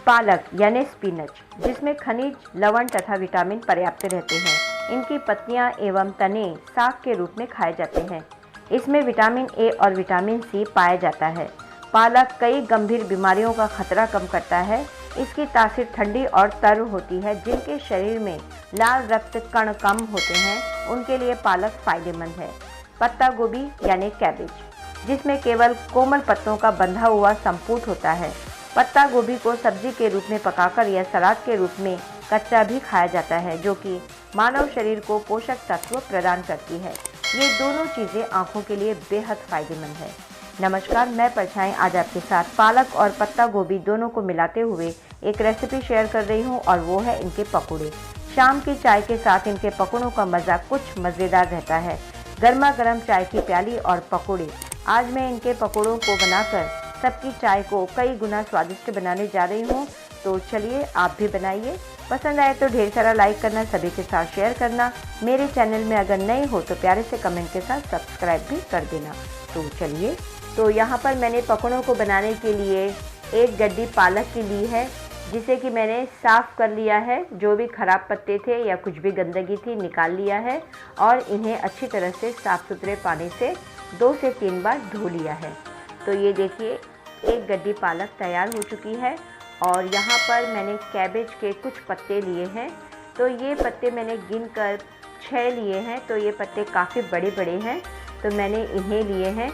पालक यानी स्पिनच, जिसमें खनिज, लवण तथा विटामिन पर्याप्त रहते हैं। इनकी पत्तियां एवं तने साग के रूप में खाए जाते हैं। इसमें विटामिन ए और विटामिन सी पाया जाता है। पालक कई गंभीर बीमारियों का खतरा कम करता है। इसकी तासीर ठंडी और तर होती है। जिनके शरीर में लाल रक्त कण कम होते हैं उनके लिए पालक फायदेमंद है। पत्ता गोभी यानी कैबेज, जिसमें केवल कोमल पत्तों का बंधा हुआ संपुट होता है। पत्ता गोभी को सब्जी के रूप में पकाकर या सलाद के रूप में कच्चा भी खाया जाता है, जो कि मानव शरीर को पोषक तत्व प्रदान करती है। ये दोनों चीज़ें आँखों के लिए बेहद फायदेमंद है। नमस्कार, मैं परछाई आज आपके साथ पालक और पत्ता गोभी दोनों को मिलाते हुए एक रेसिपी शेयर कर रही हूँ, और वो है इनके पकौड़े। शाम की चाय के साथ इनके पकौड़ों का मज़ा कुछ मज़ेदार रहता है। गर्मा गर्म चाय की प्याली और पकौड़े। आज मैं इनके पकौड़ों को बनाकर सबकी चाय को कई गुना स्वादिष्ट बनाने जा रही हूँ। तो चलिए आप भी बनाइए। पसंद आए तो ढेर सारा लाइक करना, सभी के साथ शेयर करना। मेरे चैनल में अगर नए हो तो प्यारे से कमेंट के साथ सब्सक्राइब भी कर देना। तो चलिए, तो यहाँ पर मैंने पकौड़ों को बनाने के लिए एक गड्डी पालक की ली है, जिसे कि मैंने साफ़ कर लिया है। जो भी खराब पत्ते थे या कुछ भी गंदगी थी निकाल लिया है, और इन्हें अच्छी तरह से साफ़ सुथरे पानी से 2 से 3 बार धो लिया है। तो ये देखिए, एक गड्डी पालक तैयार हो चुकी है। और यहाँ पर मैंने कैबेज के कुछ पत्ते लिए हैं। तो ये पत्ते मैंने गिनकर 6 लिए हैं। तो ये पत्ते काफ़ी बड़े बड़े हैं, तो मैंने इन्हें लिए हैं।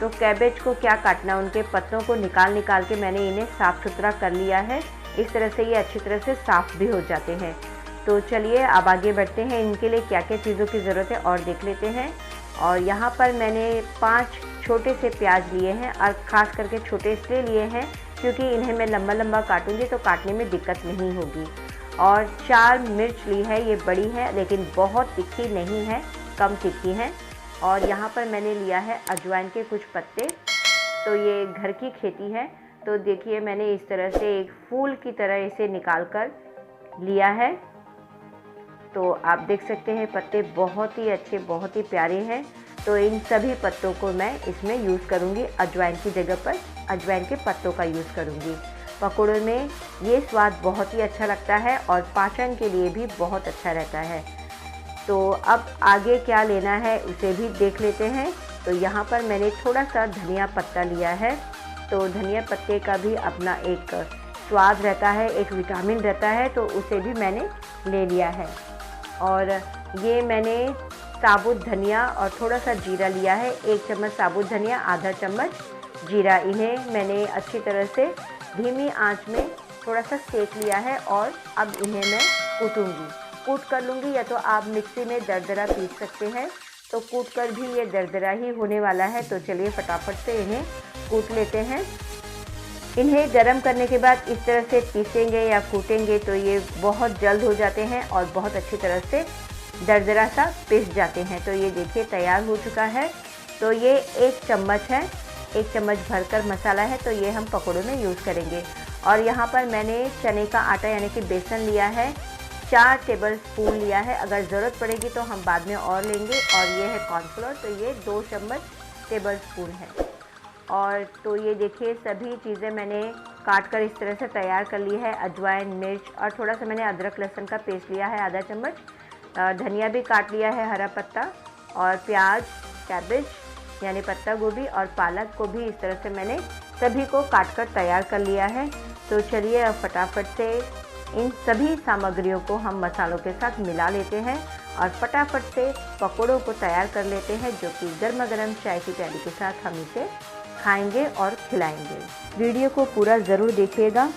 तो कैबेज को क्या काटना, उनके पत्तों को निकाल के मैंने इन्हें साफ़ सुथरा कर लिया है। इस तरह से ये अच्छी तरह से साफ़ भी हो जाते हैं। तो चलिए अब आगे बढ़ते हैं। इनके लिए क्या क्या चीज़ों की ज़रूरत है और देख लेते हैं। और यहाँ पर मैंने 5 छोटे से प्याज लिए हैं, और ख़ास करके छोटे इसलिए लिए हैं क्योंकि इन्हें मैं लंबा लंबा काटूंगी तो काटने में दिक्कत नहीं होगी। और 4 मिर्च ली है, ये बड़ी है लेकिन बहुत तीखी नहीं है, कम तीखी है। और यहाँ पर मैंने लिया है अजवाइन के कुछ पत्ते। तो ये घर की खेती है। तो देखिए, मैंने इस तरह से एक फूल की तरह इसे निकाल कर लिया है। तो आप देख सकते हैं पत्ते बहुत ही अच्छे, बहुत ही प्यारे हैं। तो इन सभी पत्तों को मैं इसमें यूज़ करूँगी। अजवाइन की जगह पर अजवाइन के पत्तों का यूज़ करूँगी। पकौड़ों में ये स्वाद बहुत ही अच्छा लगता है और पाचन के लिए भी बहुत अच्छा रहता है। तो अब आगे क्या लेना है उसे भी देख लेते हैं। तो यहाँ पर मैंने थोड़ा सा धनिया पत्ता लिया है। तो धनिया पत्ते का भी अपना एक स्वाद रहता है, एक विटामिन रहता है, तो उसे भी मैंने ले लिया है। और ये मैंने साबुत धनिया और थोड़ा सा जीरा लिया है। 1 चम्मच साबुत धनिया, आधा चम्मच जीरा। इन्हें मैंने अच्छी तरह से धीमी आंच में थोड़ा सा सेक लिया है, और अब इन्हें मैं कूट कर लूँगी, या तो आप मिक्सी में दरदरा पीस सकते हैं। तो कूट कर भी ये दरदरा ही होने वाला है। तो चलिए फटाफट से इन्हें कूट लेते हैं। इन्हें गरम करने के बाद इस तरह से पीसेंगे या कूटेंगे तो ये बहुत जल्द हो जाते हैं और बहुत अच्छी तरह से दरदरा सा पिस जाते हैं। तो ये देखिए तैयार हो चुका है। तो ये 1 चम्मच है, 1 चम्मच भरकर मसाला है। तो ये हम पकौड़ों में यूज़ करेंगे। और यहाँ पर मैंने चने का आटा यानी कि बेसन लिया है, 4 टेबल स्पून लिया है। अगर ज़रूरत पड़ेगी तो हम बाद में और लेंगे। और ये है कॉर्नफ्लोर, तो ये 2 चम्मच टेबल स्पून है। और तो ये देखिए सभी चीज़ें मैंने काट कर इस तरह से तैयार कर ली है। अजवाइन, मिर्च और थोड़ा सा मैंने अदरक लहसुन का पेस्ट लिया है, आधा चम्मच। धनिया भी काट लिया है, हरा पत्ता, और प्याज, कैबेज यानी पत्ता गोभी और पालक को भी इस तरह से मैंने सभी को काट कर तैयार कर लिया है। तो चलिए अब फटाफट से इन सभी सामग्रियों को हम मसालों के साथ मिला लेते हैं और फटाफट से पकौड़ों को तैयार कर लेते हैं, जो कि गर्मा गर्म चाय की प्याली के साथ हम इसे खाएंगे और खिलाएंगे। वीडियो को पूरा ज़रूर देखिएगा।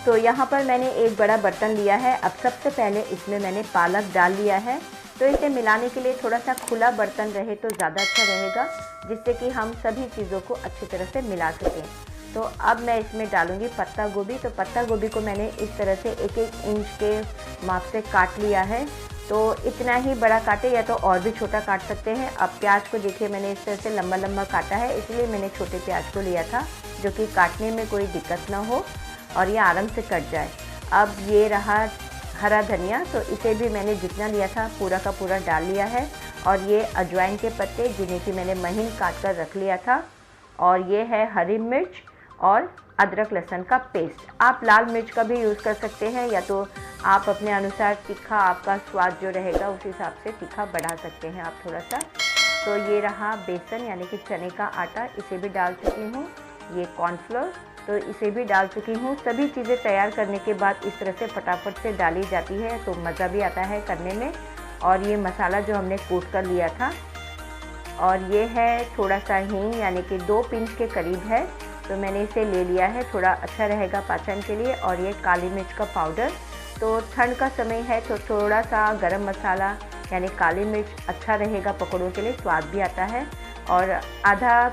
तो यहाँ पर मैंने एक बड़ा बर्तन लिया है। अब सबसे पहले इसमें मैंने पालक डाल लिया है। तो इसे मिलाने के लिए थोड़ा सा खुला बर्तन रहे तो ज़्यादा अच्छा रहेगा, जिससे कि हम सभी चीज़ों को अच्छी तरह से मिला सकें। तो अब मैं इसमें डालूँगी पत्ता गोभी। तो पत्ता गोभी को मैंने इस तरह से 1-1 इंच के माप से काट लिया है। तो इतना ही बड़ा काटे या तो और भी छोटा काट सकते हैं। अब प्याज को देखिए मैंने इस तरह से लंबा लंबा काटा है, इसलिए मैंने छोटे प्याज को लिया था, जो कि काटने में कोई दिक्कत ना हो और ये आराम से कट जाए। अब ये रहा हरा धनिया, तो इसे भी मैंने जितना लिया था पूरा का पूरा डाल लिया है। और ये अजवाइन के पत्ते जिन्हें कि मैंने महीन काट कर रख लिया था। और ये है हरी मिर्च और अदरक लहसुन का पेस्ट। आप लाल मिर्च का भी यूज़ कर सकते हैं, या तो आप अपने अनुसार तीखा, आपका स्वाद जो रहेगा उस हिसाब से तीखा बढ़ा सकते हैं आप थोड़ा सा। तो ये रहा बेसन यानी कि चने का आटा, इसे भी डाल चुकी हूँ। ये कॉर्नफ्लोर, तो इसे भी डाल चुकी हूँ। सभी चीज़ें तैयार करने के बाद इस तरह से फटाफट से डाली जाती है तो मज़ा भी आता है करने में। और ये मसाला जो हमने कूट कर लिया था, और ये है थोड़ा सा हींग यानी कि 2 पिंच के करीब है, तो मैंने इसे ले लिया है, थोड़ा अच्छा रहेगा पाचन के लिए। और ये काली मिर्च का पाउडर, तो ठंड का समय है तो थोड़ा सा गरम मसाला यानी काली मिर्च अच्छा रहेगा पकौड़ों के लिए, स्वाद भी आता है। और आधा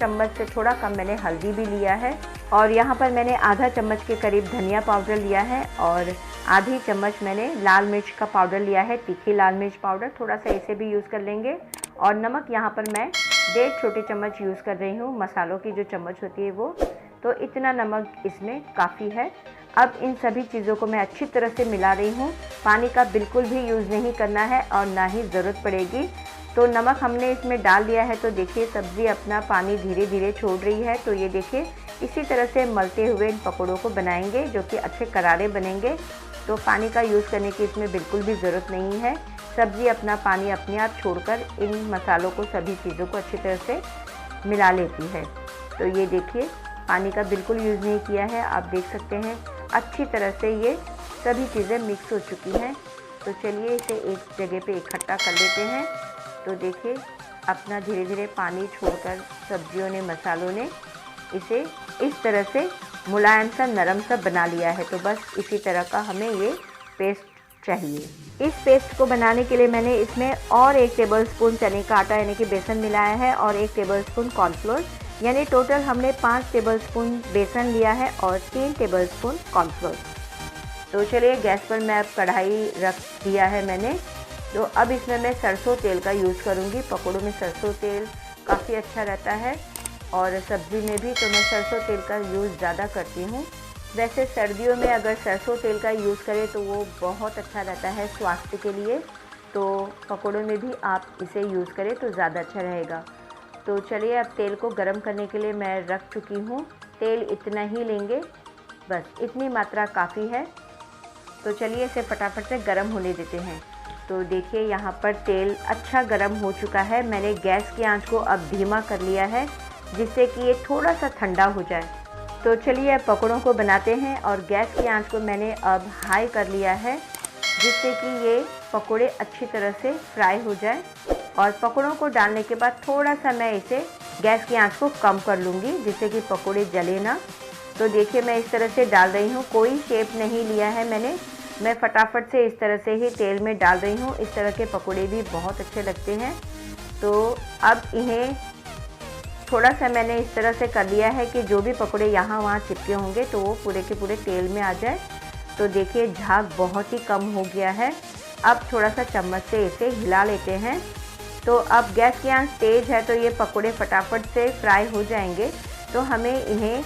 चम्मच से थोड़ा कम मैंने हल्दी भी लिया है, और यहाँ पर मैंने आधा चम्मच के करीब धनिया पाउडर लिया है, और आधी चम्मच मैंने लाल मिर्च का पाउडर लिया है, तीखी लाल मिर्च पाउडर, थोड़ा सा इसे भी यूज़ कर लेंगे। और नमक यहाँ पर मैं 1.5 छोटे चम्मच यूज़ कर रही हूँ, मसालों की जो चम्मच होती है वो, तो इतना नमक इसमें काफ़ी है। अब इन सभी चीज़ों को मैं अच्छी तरह से मिला रही हूँ। पानी का बिल्कुल भी यूज़ नहीं करना है और ना ही ज़रूरत पड़ेगी। तो नमक हमने इसमें डाल दिया है, तो देखिए सब्ज़ी अपना पानी धीरे धीरे छोड़ रही है। तो ये देखिए इसी तरह से मलते हुए इन पकौड़ों को बनाएंगे जो कि अच्छे करारे बनेंगे। तो पानी का यूज़ करने की इसमें बिल्कुल भी ज़रूरत नहीं है। सब्ज़ी अपना पानी अपने आप छोड़कर इन मसालों को, सभी चीज़ों को अच्छी तरह से मिला लेती है। तो ये देखिए पानी का बिल्कुल यूज़ नहीं किया है, आप देख सकते हैं अच्छी तरह से ये सभी चीज़ें मिक्स हो चुकी हैं। तो चलिए इसे एक जगह पे इकट्ठा कर लेते हैं। तो देखिए अपना धीरे धीरे पानी छोड़कर सब्जियों ने, मसालों ने इसे इस तरह से मुलायम सा, नरम सा बना लिया है। तो बस इसी तरह का हमें ये पेस्ट चाहिए। इस पेस्ट को बनाने के लिए मैंने इसमें और 1 टेबलस्पून चने का आटा यानी कि बेसन मिलाया है, और 1 टेबलस्पून कॉर्नफ्लोर, यानी टोटल हमने 5 टेबलस्पून बेसन लिया है और 3 टेबलस्पून कॉर्नफ्लोर। तो चलिए गैस पर मैं अब कढ़ाई रख दिया है मैंने। तो अब इसमें मैं सरसों तेल का यूज़ करूँगी। पकौड़ों में सरसों तेल काफ़ी अच्छा रहता है, और सब्ज़ी में भी तो मैं सरसों तेल का यूज़ ज़्यादा करती हूँ। वैसे सर्दियों में अगर सरसों तेल का यूज़ करें तो वो बहुत अच्छा रहता है स्वास्थ्य के लिए, तो पकौड़ों में भी आप इसे यूज़ करें तो ज़्यादा अच्छा रहेगा। तो चलिए अब तेल को गरम करने के लिए मैं रख चुकी हूँ। तेल इतना ही लेंगे, बस इतनी मात्रा काफ़ी है। तो चलिए इसे फटाफट से गरम होने देते हैं। तो देखिए यहाँ पर तेल अच्छा गरम हो चुका है। मैंने गैस की आंच को अब धीमा कर लिया है जिससे कि ये थोड़ा सा ठंडा हो जाए। तो चलिए अब पकौड़ों को बनाते हैं, और गैस की आंच को मैंने अब हाई कर लिया है जिससे कि ये पकौड़े अच्छी तरह से फ्राई हो जाए। और पकौड़ों को डालने के बाद थोड़ा सा मैं इसे गैस की आंच को कम कर लूँगी जिससे कि पकौड़े जले ना। तो देखिए मैं इस तरह से डाल रही हूँ, कोई शेप नहीं लिया है मैं फटाफट से इस तरह से ही तेल में डाल रही हूँ। इस तरह के पकौड़े भी बहुत अच्छे लगते हैं। तो अब इन्हें थोड़ा सा मैंने इस तरह से कर लिया है कि जो भी पकौड़े यहाँ वहाँ चिपके होंगे तो वो पूरे के पूरे तेल में आ जाए। तो देखिए झाग बहुत ही कम हो गया है। अब थोड़ा सा चम्मच से इसे हिला लेते हैं। तो अब गैस की आंच तेज़ है तो ये पकौड़े फटाफट से फ्राई हो जाएंगे। तो हमें इन्हें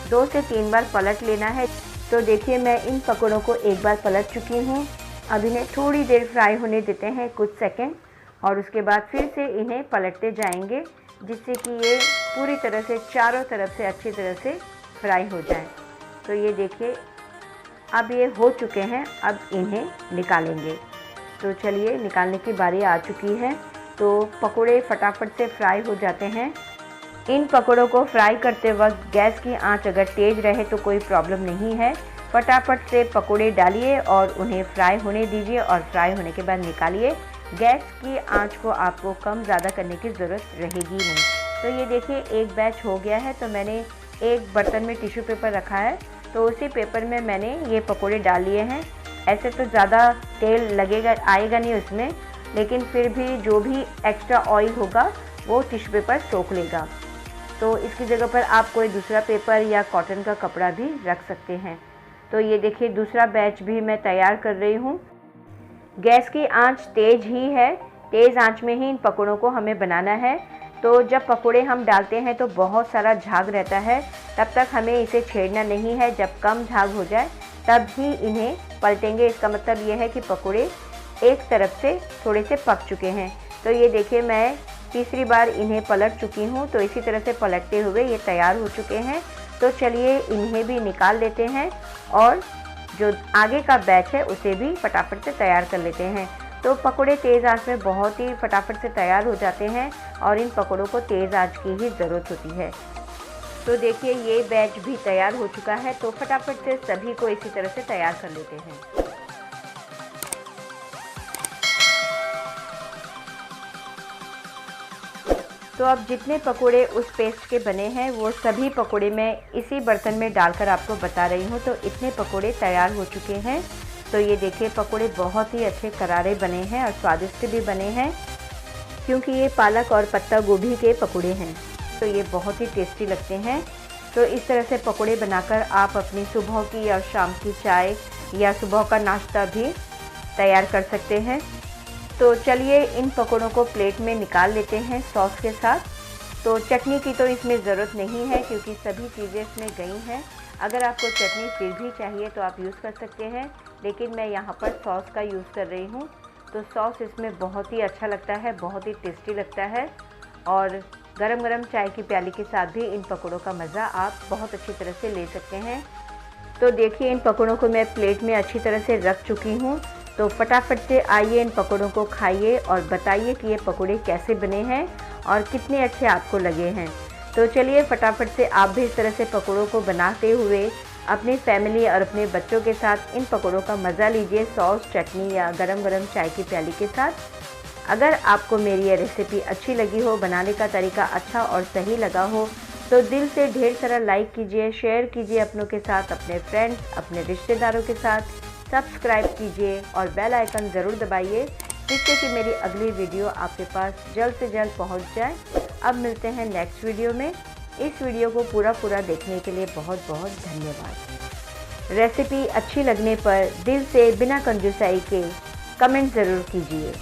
2 से 3 बार पलट लेना है। तो देखिए मैं इन पकौड़ों को एक बार पलट चुकी हूँ। अब इन्हें थोड़ी देर फ्राई होने देते हैं, कुछ सेकंड, और उसके बाद फिर से इन्हें पलटते जाएंगे जिससे कि ये पूरी तरह से चारों तरफ से अच्छी तरह से फ्राई हो जाए। तो ये देखिए अब ये हो चुके हैं, अब इन्हें निकालेंगे। तो चलिए निकालने की बारी आ चुकी है। तो पकौड़े फटाफट से फ्राई हो जाते हैं। इन पकौड़ों को फ्राई करते वक्त गैस की आंच अगर तेज़ रहे तो कोई प्रॉब्लम नहीं है। फटाफट से पकौड़े डालिए और उन्हें फ्राई होने दीजिए, और फ्राई होने के बाद निकालिए। गैस की आंच को आपको कम ज़्यादा करने की ज़रूरत रहेगी नहीं। तो ये देखिए एक बैच हो गया है। तो मैंने एक बर्तन में टिश्यू पेपर रखा है, तो उसी पेपर में मैंने ये पकौड़े डाल लिए हैं। ऐसे तो ज़्यादा तेल लगेगा, आएगा नहीं उसमें, लेकिन फिर भी जो भी एक्स्ट्रा ऑयल होगा वो टिश्यू पेपर सोख लेगा। तो इसकी जगह पर आप कोई दूसरा पेपर या कॉटन का कपड़ा भी रख सकते हैं। तो ये देखिए दूसरा बैच भी मैं तैयार कर रही हूँ। गैस की आंच तेज़ ही है, तेज़ आंच में ही इन पकौड़ों को हमें बनाना है। तो जब पकौड़े हम डालते हैं तो बहुत सारा झाग रहता है, तब तक हमें इसे छेड़ना नहीं है। जब कम झाग हो जाए तब ही इन्हें पलटेंगे। इसका मतलब ये है कि पकौड़े एक तरफ से थोड़े से पक चुके हैं। तो ये देखिए मैं तीसरी बार इन्हें पलट चुकी हूँ। तो इसी तरह से पलटते हुए ये तैयार हो चुके हैं। तो चलिए इन्हें भी निकाल लेते हैं और जो आगे का बैच है उसे भी फटाफट से तैयार कर लेते हैं। तो पकोड़े तेज़ आंच में बहुत ही फटाफट से तैयार हो जाते हैं और इन पकोड़ों को तेज़ आंच की ही ज़रूरत होती है। तो देखिए ये बैच भी तैयार हो चुका है, तो फटाफट से सभी को इसी तरह से तैयार कर लेते हैं। तो अब जितने पकोड़े उस पेस्ट के बने हैं वो सभी पकोड़े मैं इसी बर्तन में डालकर आपको बता रही हूँ। तो इतने पकोड़े तैयार हो चुके हैं। तो ये देखिए पकोड़े बहुत ही अच्छे करारे बने हैं और स्वादिष्ट भी बने हैं, क्योंकि ये पालक और पत्ता गोभी के पकोड़े हैं। तो ये बहुत ही टेस्टी लगते हैं। तो इस तरह से पकोड़े बनाकर आप अपनी सुबह की और शाम की चाय या सुबह का नाश्ता भी तैयार कर सकते हैं। तो चलिए इन पकोड़ों को प्लेट में निकाल लेते हैं सॉस के साथ। तो चटनी की तो इसमें ज़रूरत नहीं है क्योंकि सभी चीज़ें इसमें गई हैं। अगर आपको चटनी फिर भी चाहिए तो आप यूज़ कर सकते हैं, लेकिन मैं यहाँ पर सॉस का यूज़ कर रही हूँ। तो सॉस इसमें बहुत ही अच्छा लगता है, बहुत ही टेस्टी लगता है और गरम गरम चाय की प्याली के साथ भी इन पकोड़ों का मज़ा आप बहुत अच्छी तरह से ले सकते हैं। तो देखिए इन पकोड़ों को मैं प्लेट में अच्छी तरह से रख चुकी हूँ। तो फटाफट से आइए इन पकोड़ों को खाइए और बताइए कि ये पकोड़े कैसे बने हैं और कितने अच्छे आपको लगे हैं। तो चलिए फटाफट से आप भी इस तरह से पकोड़ों को बनाते हुए अपनी फैमिली और अपने बच्चों के साथ इन पकोड़ों का मज़ा लीजिए, सॉस, चटनी या गरम गरम चाय की प्याली के साथ। अगर आपको मेरी ये रेसिपी अच्छी लगी हो, बनाने का तरीका अच्छा और सही लगा हो, तो दिल से ढेर सारा लाइक कीजिए, शेयर कीजिए अपनों के साथ, अपने फ्रेंड्स, अपने रिश्तेदारों के साथ, सब्सक्राइब कीजिए और बेल आइकन ज़रूर दबाइए, जिससे कि मेरी अगली वीडियो आपके पास जल्द से जल्द पहुंच जाए। अब मिलते हैं नेक्स्ट वीडियो में। इस वीडियो को पूरा देखने के लिए बहुत बहुत धन्यवाद। रेसिपी अच्छी लगने पर दिल से बिना कंजूसाई के कमेंट ज़रूर कीजिए।